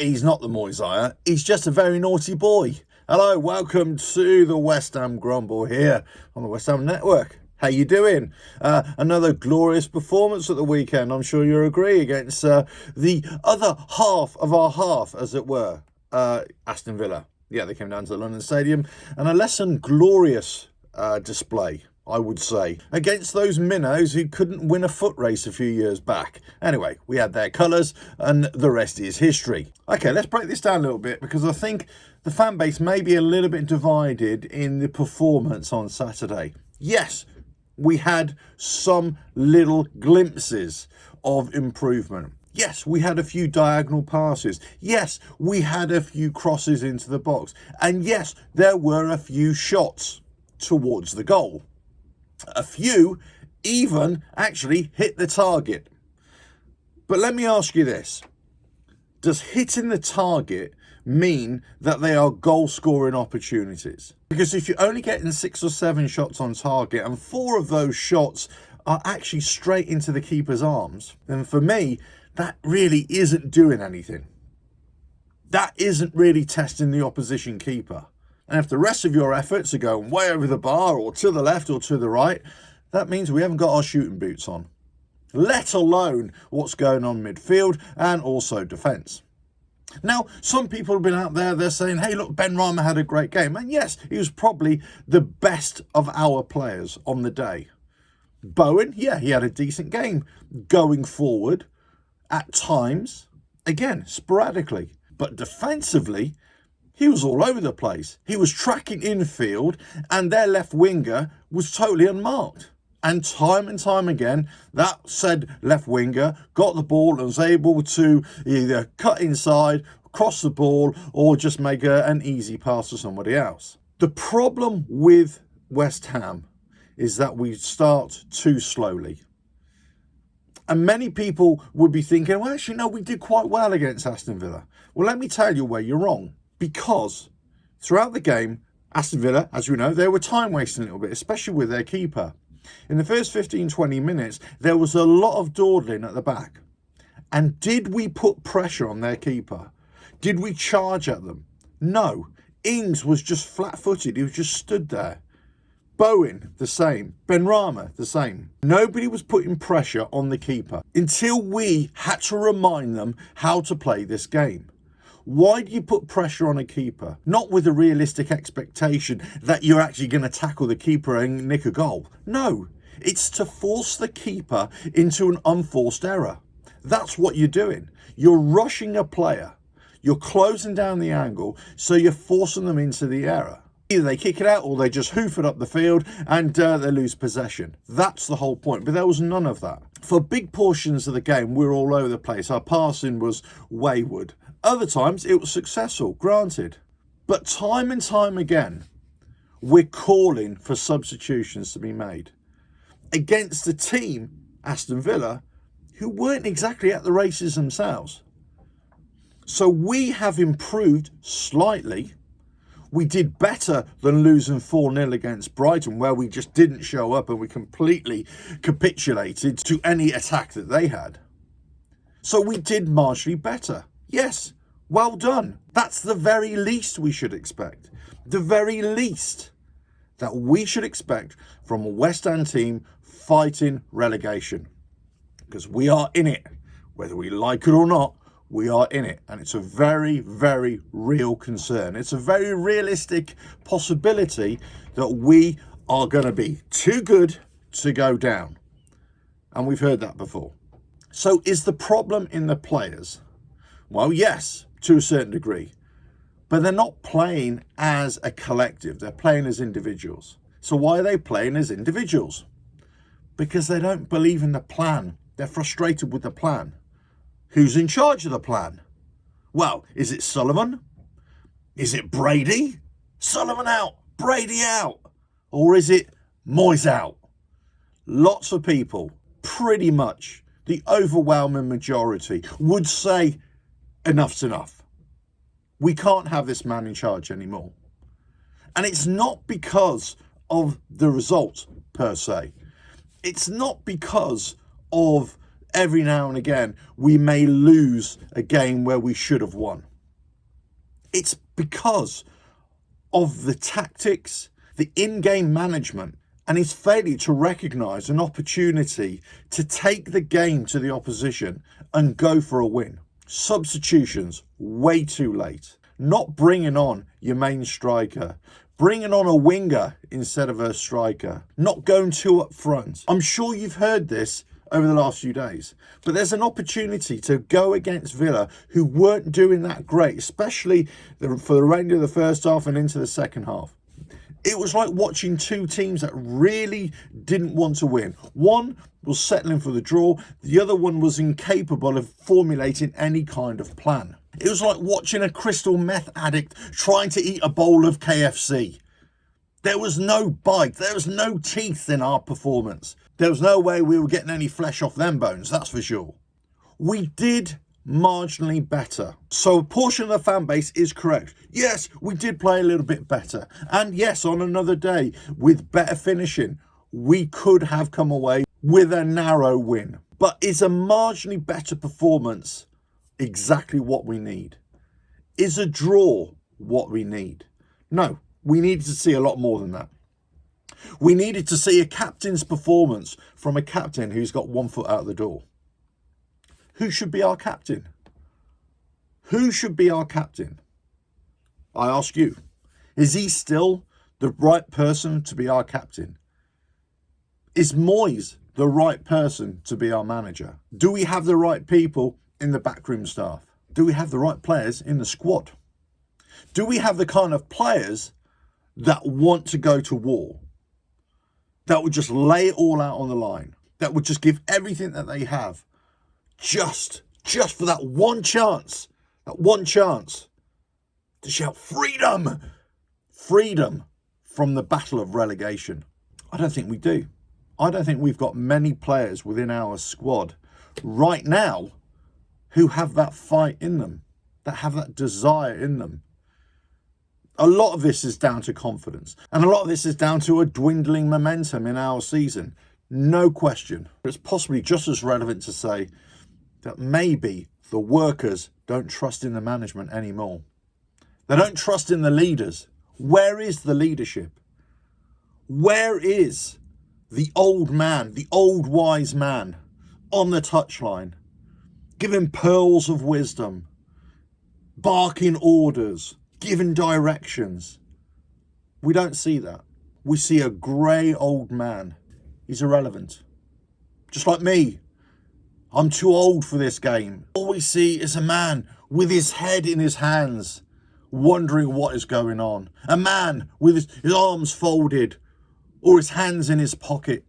he's not the Moisiah, he's just a very naughty boy. Hello, welcome to the West Ham Grumble here on the West Ham Network. How you doing? Another glorious performance at the weekend, I'm sure you'll agree, against the other half of our half, as it were, Aston Villa. Yeah, they came down to the London Stadium, and a less than glorious display, I would say, against those minnows who couldn't win a foot race a few years back. Anyway, we had their colours, and the rest is history. Okay, let's break this down a little bit, because I think the fan base may be a little bit divided in the performance on Saturday. Yes, we had some little glimpses of improvement. Yes, we had a few diagonal passes. Yes, we had a few crosses into the box. And yes, there were a few shots towards the goal. A few even actually hit the target. But let me ask you this. Does hitting the target mean that they are goal-scoring opportunities? Because if you're only getting 6 or 7 shots on target and 4 of those shots are actually straight into the keeper's arms, then for me, that really isn't doing anything. That isn't really testing the opposition keeper. And if the rest of your efforts are going way over the bar or to the left or to the right, that means we haven't got our shooting boots on, let alone what's going on midfield and also defence. Now, some people have been out there, they're saying, hey, look, Benrahma had a great game. And yes, he was probably the best of our players on the day. Bowen, yeah, he had a decent game going forward at times, again, sporadically. But defensively, he was all over the place. He was tracking infield, and their left winger was totally unmarked. And time again, that said left winger got the ball and was able to either cut inside, cross the ball, or just make an easy pass to somebody else. The problem with West Ham is that we start too slowly. And many people would be thinking, well, actually, no, we did quite well against Aston Villa. Well, let me tell you where you're wrong. Because throughout the game, Aston Villa, as we know, they were time wasting a little bit, especially with their keeper. In the first 15-20 minutes, there was a lot of dawdling at the back. And did we put pressure on their keeper? Did we charge at them? No. Ings was just flat-footed. He was just stood there. Bowen, the same. Benrahma, the same. Nobody was putting pressure on the keeper until we had to remind them how to play this game. Why do you put pressure on a keeper? Not with a realistic expectation that you're actually going to tackle the keeper and nick a goal. No, it's to force the keeper into an unforced error. That's what you're doing. You're rushing a player. You're closing down the angle, so you're forcing them into the error. Either they kick it out or they just hoof it up the field and they lose possession. That's the whole point. But there was none of that. For big portions of the game, we were all over the place. Our passing was wayward. Other times it was successful, granted. But time and time again, we're calling for substitutions to be made against a team, Aston Villa, who weren't exactly at the races themselves. So we have improved slightly. We did better than losing 4-0 against Brighton, where we just didn't show up and we completely capitulated to any attack that they had. So we did marginally better. Yes, well done. That's the very least we should expect. The very least that we should expect from a West Ham team fighting relegation. Because we are in it. Whether we like it or not, we are in it. And it's a very, very real concern. It's a very realistic possibility that we are going to be too good to go down. And we've heard that before. So is the problem in the players? Well, yes, to a certain degree. But they're not playing as a collective. They're playing as individuals. So why are they playing as individuals? Because they don't believe in the plan. They're frustrated with the plan. Who's in charge of the plan? Well, is it Sullivan? Is it Brady? Sullivan out, Brady out. Or is it Moyes out? Lots of people, pretty much the overwhelming majority, would say enough's enough. We can't have this man in charge anymore. And it's not because of the results per se. It's not because of every now and again we may lose a game where we should have won. It's because of the tactics, the in-game management, and his failure to recognise an opportunity to take the game to the opposition and go for a win. Substitutions, way too late. Not bringing on your main striker. Bringing on a winger instead of a striker. Not going two up front. I'm sure you've heard this over the last few days, but there's an opportunity to go against Villa, who weren't doing that great, especially for the remainder of the first half and into the second half. It was like watching two teams that really didn't want to win. One was settling for the draw, the other one was incapable of formulating any kind of plan. It was like watching a crystal meth addict trying to eat a bowl of KFC. There was no bite, there was no teeth in our performance. There was no way we were getting any flesh off them bones, that's for sure. We did marginally better. So a portion of the fan base is correct. Yes, we did play a little bit better. And yes, on another day, with better finishing, we could have come away with a narrow win. But is a marginally better performance exactly what we need? Is a draw what we need? No, we needed to see a lot more than that. We needed to see a captain's performance from a captain who's got 1 foot out the door. Who should be our captain? Who should be our captain? I ask you, is he still the right person to be our captain? Is Moyes the right person to be our manager? Do we have the right people in the backroom staff? Do we have the right players in the squad? Do we have the kind of players that want to go to war? That would just lay it all out on the line? That would just give everything that they have just for that one chance to shout freedom from the battle of relegation? I don't think we do. I don't think we've got many players within our squad right now who have that fight in them, that have that desire in them. A lot of this is down to confidence, and a lot of this is down to a dwindling momentum in our season. No question. It's possibly just as relevant to say that maybe the workers don't trust in the management anymore. They don't trust in the leaders. Where is the leadership? Where is the old man, the old wise man on the touchline, giving pearls of wisdom, barking orders, giving directions? We don't see that. We see a grey old man. He's irrelevant. Just like me. I'm too old for this game. All we see is a man with his head in his hands, wondering what is going on. A man with his arms folded or his hands in his pocket.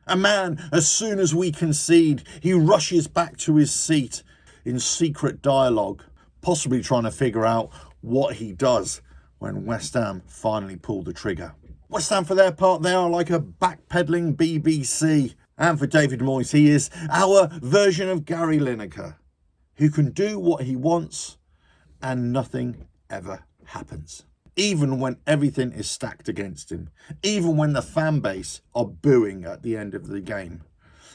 A man, as soon as we concede, he rushes back to his seat in secret dialogue, possibly trying to figure out what he does when West Ham finally pull the trigger. West Ham, for their part, they are like a backpedaling BBC. And for David Moyes, he is our version of Gary Lineker, who can do what he wants and nothing ever happens. Even when everything is stacked against him. Even when the fan base are booing at the end of the game.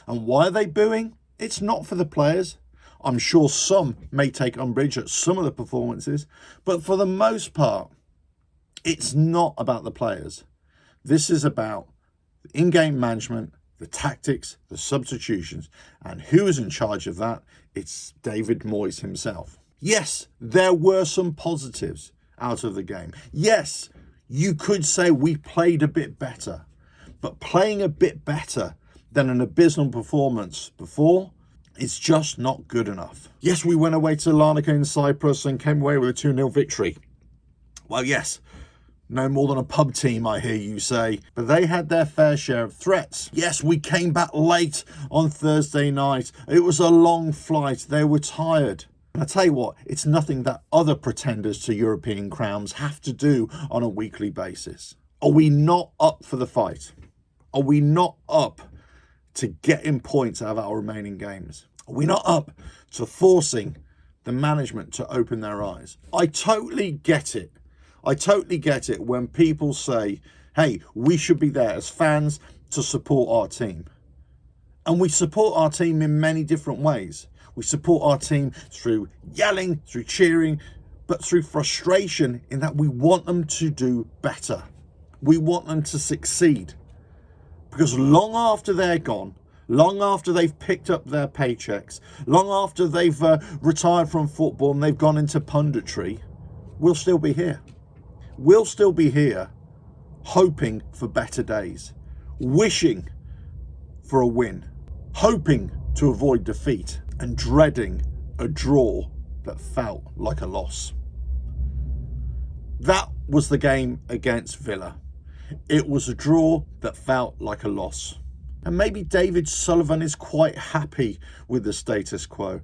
And why are they booing? It's not for the players. I'm sure some may take umbrage at some of the performances, but for the most part, it's not about the players. This is about the in-game management, the tactics, the substitutions, and who is in charge of that? It's David Moyes himself. Yes, there were some positives out of the game. Yes, you could say we played a bit better, but playing a bit better than an abysmal performance before, it's just not good enough. Yes, we went away to Larnaca in Cyprus and came away with a 2-0 victory. Well, yes, no more than a pub team, I hear you say, but they had their fair share of threats. Yes, we came back late on Thursday night. It was a long flight. They were tired. And I tell you what, it's nothing that other pretenders to European crowns have to do on a weekly basis. Are we not up for the fight? Are we not up to getting points out of our remaining games? Are we not up to forcing the management to open their eyes? I totally get it. I totally get it when people say, hey, we should be there as fans to support our team. And we support our team in many different ways. We support our team through yelling, through cheering, but through frustration in that we want them to do better. We want them to succeed. Because long after they're gone, long after they've picked up their paychecks, long after they've retired from football and they've gone into punditry, we'll still be here. We'll still be here hoping for better days, wishing for a win, hoping to avoid defeat, and dreading a draw that felt like a loss. That was the game against Villa. It was a draw that felt like a loss. And maybe David Sullivan is quite happy with the status quo.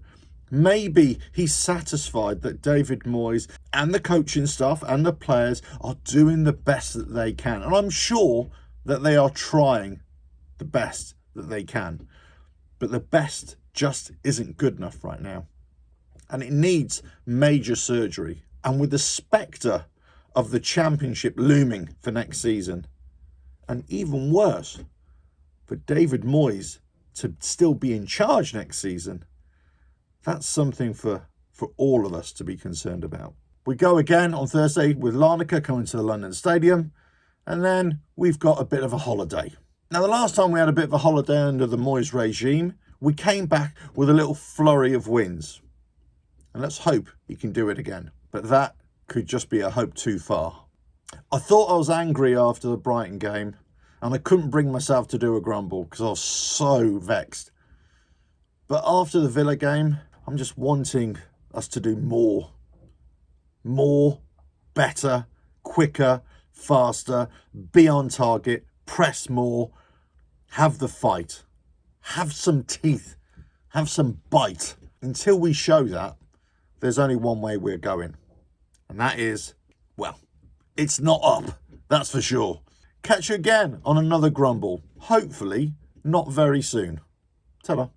Maybe he's satisfied that David Moyes and the coaching staff and the players are doing the best that they can. And I'm sure that they are trying the best that they can. But the best just isn't good enough right now. And it needs major surgery. And with the spectre of the Championship looming for next season, and even worse, for David Moyes to still be in charge next season, that's something for all of us to be concerned about. We go again on Thursday with Larnaca coming to the London Stadium, and then we've got a bit of a holiday. Now, the last time we had a bit of a holiday under the Moyes regime, we came back with a little flurry of wins. And let's hope he can do it again. But that could just be a hope too far. I thought I was angry after the Brighton game, and I couldn't bring myself to do a grumble because I was so vexed. But after the Villa game, I'm just wanting us to do more. More, better, quicker, faster, be on target, press more, have the fight, have some teeth, have some bite. Until we show that, there's only one way we're going. And that is, well, it's not up, that's for sure. Catch you again on another Grumble, hopefully not very soon. Ta-da.